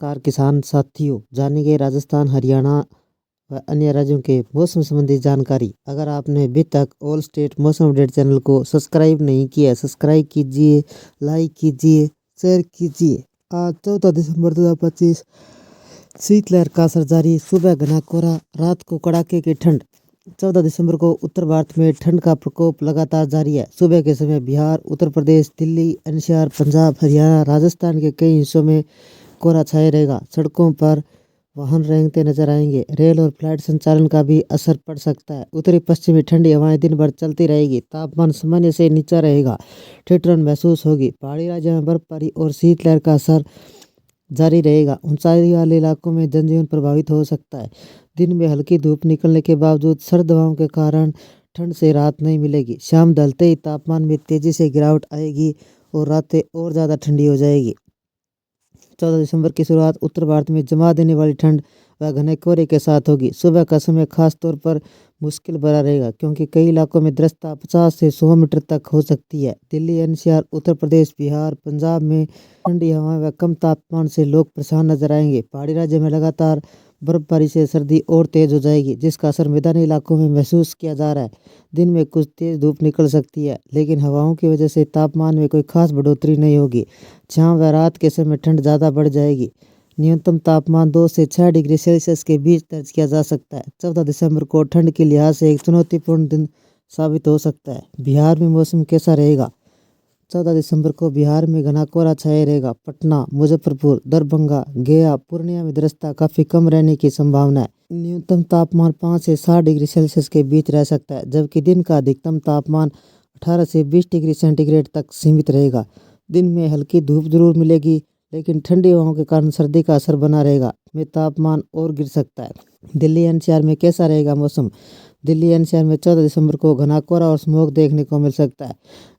नमस्कार किसान साथियों, जानेंगे राजस्थान, हरियाणा व अन्य राज्यों के मौसम संबंधी जानकारी। अगर आपने अभी तक ऑल स्टेट मौसम अपडेट चैनल को सब्सक्राइब नहीं किया है, सब्सक्राइब कीजिए, लाइक कीजिए, शेयर कीजिए। आज 14 दिसंबर 2025 शीतलहर का असर जारी। सुबह घना कोहरा, रात को कड़ाके की ठंड। 14 दिसंबर को उत्तर भारत में ठंड का प्रकोप लगातार जारी है। सुबह के समय बिहार, उत्तर प्रदेश, दिल्ली, एनसीआर, पंजाब, हरियाणा, राजस्थान के कई हिस्सों में कोहरा छाया रहेगा। सड़कों पर वाहन रेंगते नजर आएंगे। रेल और फ्लाइट संचालन का भी असर पड़ सकता है। उत्तरी पश्चिमी ठंडी हवाएं दिन भर चलती रहेगी। तापमान सामान्य से नीचा रहेगा। ठिठुरन महसूस होगी। पहाड़ी राज्यों में बर्फबारी और शीतलहर का असर जारी रहेगा। ऊंचाई वाले इलाकों में जनजीवन प्रभावित हो सकता है। दिन में हल्की धूप निकलने के बावजूद सर्द हवाओं के कारण ठंड से राहत नहीं मिलेगी। शाम ढलते ही तापमान में तेजी से गिरावट आएगी और रातें और ज़्यादा ठंडी हो जाएगी। 14 दिसंबर की शुरुआत उत्तर भारत में जमा देने वाली ठंड व घने कोहरे के साथ होगी। सुबह का समय खास तौर पर मुश्किल भरा रहेगा क्योंकि कई इलाकों में दृश्यता 50 से 100 मीटर तक हो सकती है। दिल्ली, एनसीआर, उत्तर प्रदेश, बिहार, पंजाब में ठंडी हवाएं व कम तापमान से लोग परेशान नजर आएंगे। पहाड़ी राज्य में लगातार बर्फबारी से सर्दी और तेज हो जाएगी, जिसका असर मैदानी इलाकों में महसूस किया जा रहा है। दिन में कुछ तेज धूप निकल सकती है, लेकिन हवाओं की वजह से तापमान में कोई खास बढ़ोतरी नहीं होगी। शाम व रात के समय ठंड ज़्यादा बढ़ जाएगी। न्यूनतम तापमान 2 से 6 डिग्री सेल्सियस के बीच दर्ज किया जा सकता है। 14 दिसंबर को ठंड के लिहाज से एक चुनौतीपूर्ण दिन साबित हो सकता है। बिहार में मौसम कैसा रहेगा? 14 दिसंबर को बिहार में घना कोहरा छाया रहेगा। पटना, मुजफ्फरपुर, दरभंगा, गया, पूर्णिया में दृश्यता काफ़ी कम रहने की संभावना है। न्यूनतम तापमान 5 से 7 डिग्री सेल्सियस के बीच रह सकता है, जबकि दिन का अधिकतम तापमान 18 से 20 डिग्री सेंटीग्रेड तक सीमित रहेगा। दिन में हल्की धूप जरूर मिलेगी, लेकिन ठंडी हवाओं के कारण सर्दी का असर बना रहेगा। में तापमान और गिर सकता है। दिल्ली एनसीआर में कैसा रहेगा मौसम? दिल्ली एनसीआर में 14 दिसंबर को घना कोहरा और स्मॉग देखने को मिल सकता है।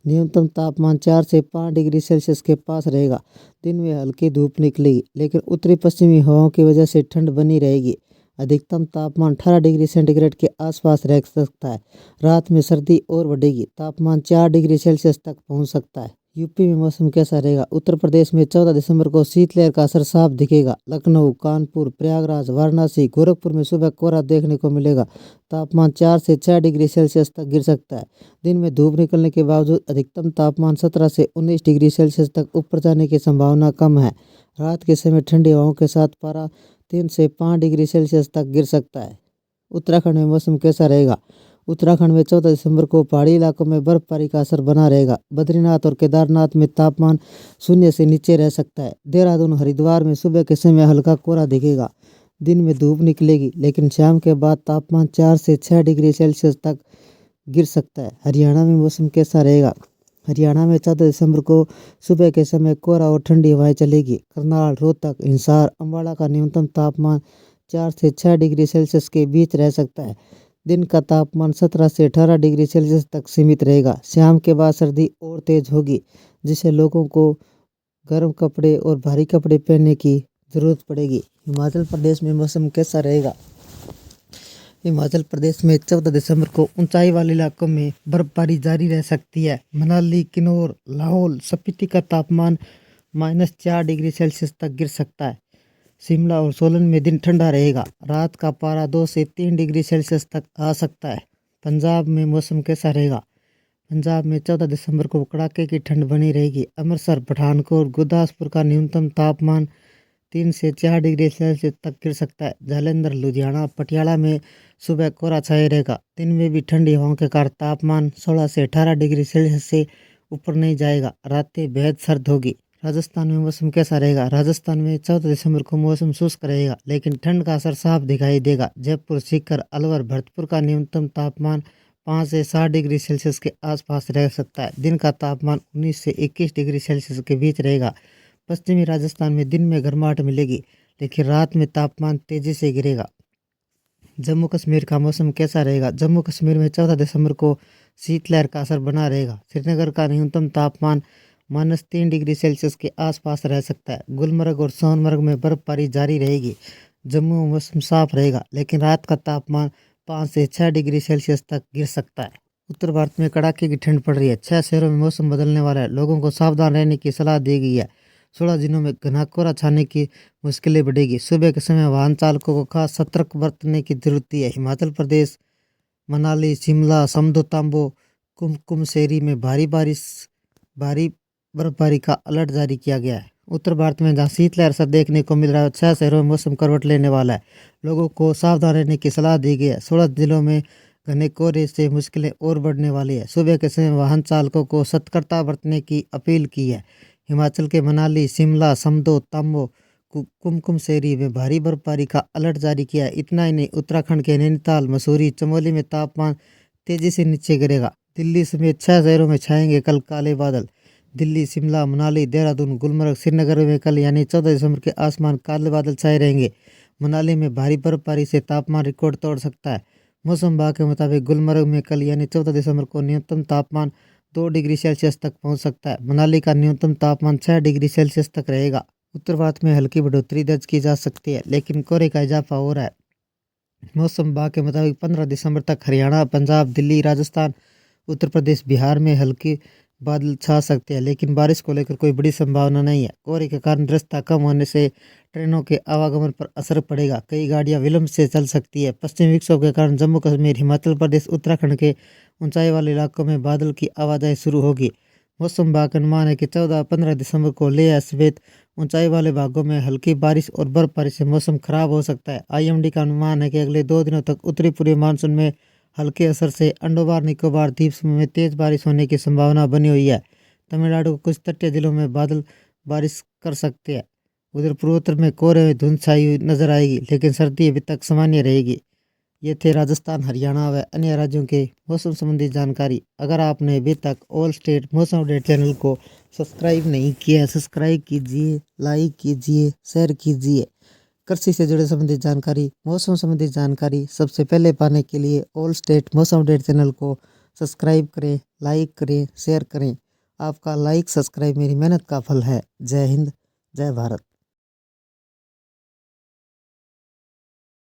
न्यूनतम तापमान 4 से 5 डिग्री सेल्सियस के पास रहेगा। दिन में हल्की धूप निकलेगी, लेकिन उत्तरी पश्चिमी हवाओं की वजह से ठंड बनी रहेगी। अधिकतम तापमान 18 डिग्री सेंटीग्रेड के आसपास रह सकता है। रात में सर्दी और बढ़ेगी। तापमान 4 डिग्री सेल्सियस तक पहुंच सकता है। यूपी में मौसम कैसा रहेगा? उत्तर प्रदेश में 14 दिसंबर को शीतलहर का असर साफ दिखेगा। लखनऊ, कानपुर, प्रयागराज, वाराणसी, गोरखपुर में सुबह कोहरा देखने को मिलेगा। तापमान 4 से 6 डिग्री सेल्सियस तक गिर सकता है। दिन में धूप निकलने के बावजूद अधिकतम तापमान 17 से 19 डिग्री सेल्सियस तक ऊपर जाने की संभावना कम है। रात के समय ठंडी हवाओं के साथ पारा 3 से 5 डिग्री सेल्सियस तक गिर सकता है। उत्तराखंड में मौसम कैसा रहेगा? उत्तराखंड में 14 दिसंबर को पहाड़ी इलाकों में बर्फबारी का असर बना रहेगा। बद्रीनाथ और केदारनाथ में तापमान 0 से नीचे रह सकता है। देहरादून, हरिद्वार में सुबह के समय हल्का कोहरा दिखेगा। दिन में धूप निकलेगी, लेकिन शाम के बाद तापमान 4 से 6 डिग्री सेल्सियस तक गिर सकता है। हरियाणा में मौसम कैसा रहेगा? हरियाणा में 14 दिसंबर को सुबह के समय कोहरा और ठंडी हवाएं चलेगी। करनाल, रोहतक, हिसार, अम्बाला का न्यूनतम तापमान 4 से 6 डिग्री सेल्सियस के बीच रह सकता है। दिन का तापमान 17 से 18 डिग्री सेल्सियस तक सीमित रहेगा। शाम के बाद सर्दी और तेज होगी, जिससे लोगों को गर्म कपड़े और भारी कपड़े पहनने की ज़रूरत पड़ेगी। हिमाचल प्रदेश में मौसम कैसा रहेगा? हिमाचल प्रदेश में 14 दिसंबर को ऊंचाई वाले इलाकों में बर्फबारी जारी रह सकती है। मनाली, किन्नौर, लाहौल, स्पीति का तापमान -4 डिग्री सेल्सियस तक गिर सकता है। शिमला और सोलन में दिन ठंडा रहेगा। रात का पारा 2 से 3 डिग्री सेल्सियस तक आ सकता है। पंजाब में मौसम कैसा रहेगा? पंजाब में 14 दिसंबर को कड़ाके की ठंड बनी रहेगी। अमृतसर, पठानकोट, गुरदासपुर का न्यूनतम तापमान 3 से 4 डिग्री सेल्सियस तक गिर सकता है। जालंधर, लुधियाना, पटियाला में सुबह कोहरा छाया रहेगा। दिन में भी ठंडी हवाओं के कारण तापमान 16 से 18 डिग्री सेल्सियस से ऊपर नहीं जाएगा। रातें बेहद सर्द होगी। राजस्थान में मौसम कैसा रहेगा? राजस्थान में 14 दिसंबर को मौसम शुष्क रहेगा, लेकिन ठंड का असर साफ दिखाई देगा। जयपुर, सीकर, अलवर, भरतपुर का न्यूनतम तापमान 5 से 7 डिग्री सेल्सियस के आसपास रह सकता है। दिन का तापमान 19 से 21 डिग्री सेल्सियस के बीच रहेगा। पश्चिमी राजस्थान में दिन में गर्माहट मिलेगी, लेकिन रात में तापमान तेजी से गिरेगा। जम्मू कश्मीर का मौसम कैसा रहेगा? जम्मू कश्मीर में 14 दिसंबर को शीतलहर का असर बना रहेगा। श्रीनगर का न्यूनतम तापमान -3 डिग्री सेल्सियस के आसपास रह सकता है। गुलमर्ग और सोनमर्ग में बर्फबारी जारी रहेगी। जम्मू में मौसम साफ रहेगा, लेकिन रात का तापमान 5 से 6 डिग्री सेल्सियस तक गिर सकता है। उत्तर भारत में कड़ाके की ठंड पड़ रही है। 6 शहरों में मौसम बदलने वाला है। लोगों को सावधान रहने की सलाह दी गई है। 16 जिलों में घना कोहरा छाने की मुश्किलें बढ़ेगी। सुबह के समय वाहन चालकों को खास सतर्क बरतने की जरूरत है। हिमाचल प्रदेश, मनाली, शिमला, समदो, तांबो, कुमकुमसेरी में भारी बर्फबारी का अलर्ट जारी किया गया है। उत्तर भारत में जहां शीतलहर असर देखने को मिल रहा है, 6 शहरों में मौसम करवट लेने वाला है। लोगों को सावधान रहने की सलाह दी गई है। 16 जिलों में घने कोहरे से मुश्किलें और बढ़ने वाली है। सुबह के समय वाहन चालकों को सतर्कता बरतने की अपील की है। हिमाचल के मनाली, शिमला, समदो, तांबो, कुमकुमसेरी में भारी बर्फबारी का अलर्ट जारी किया है। इतना ही नहीं, उत्तराखंड के नैनीताल, मसूरी, चमोली में तापमान तेजी से नीचे गिरेगा। दिल्ली समेत 6 शहरों में छाएंगे कल काले बादल। दिल्ली, शिमला, मनाली, देहरादून, गुलमर्ग, श्रीनगर में कल यानी 14 दिसंबर के आसमान काले बादल छाए रहेंगे। मनाली में भारी बर्फबारी से तापमान रिकॉर्ड तोड़ सकता है। मौसम विभाग के मुताबिक गुलमर्ग में कल यानी 14 दिसंबर को न्यूनतम तापमान 2 डिग्री सेल्सियस तक पहुंच सकता है। मनाली का न्यूनतम तापमान 6 डिग्री सेल्सियस तक रहेगा। उत्तर भारत में हल्की बढ़ोतरी दर्ज की जा सकती है, लेकिन कोहरे का इजाफा हो रहा है। मौसम विभाग के मुताबिक 15 दिसंबर तक हरियाणा, पंजाब, दिल्ली, राजस्थान, उत्तर प्रदेश, बिहार में हल्के बादल छा सकते हैं, लेकिन बारिश को लेकर कोई बड़ी संभावना नहीं है। कोहरे के कारण रास्ता कम होने से ट्रेनों के आवागमन पर असर पड़ेगा। कई गाड़ियां विलंब से चल सकती है। पश्चिमी विक्षोभ के कारण जम्मू कश्मीर, हिमाचल प्रदेश, उत्तराखंड के ऊंचाई वाले इलाकों में बादल की आवाजाही शुरू होगी। मौसम विभाग का अनुमान है कि 14-15 दिसंबर को लेह समेत ऊंचाई वाले भागों में हल्की बारिश और बर्फबारी से मौसम खराब हो सकता है। आईएमडी का अनुमान है कि अगले 2 दिनों तक उत्तरी पूर्वी मानसून में हल्के असर से अंडमान निकोबार द्वीप समूह में तेज बारिश होने की संभावना बनी हुई है। तमिलनाडु के कुछ तटीय जिलों में बादल बारिश कर सकते हैं। उधर पूर्वोत्तर में कोहरे में धुंध छाई हुई नजर आएगी, लेकिन सर्दी अभी तक सामान्य रहेगी। ये थे राजस्थान, हरियाणा व अन्य राज्यों के मौसम संबंधी जानकारी। अगर आपने अभी तक ऑल स्टेट मौसम अपडेट चैनल को सब्सक्राइब नहीं किया है, सब्सक्राइब कीजिए, लाइक कीजिए, शेयर कीजिए। कृषि से जुड़े संबंधित जानकारी, मौसम संबंधी जानकारी सबसे पहले पाने के लिए ऑल स्टेट मौसम अपडेट चैनल को सब्सक्राइब करें, लाइक करें, शेयर करें। आपका लाइक सब्सक्राइब मेरी मेहनत का फल है। जय हिंद, जय भारत।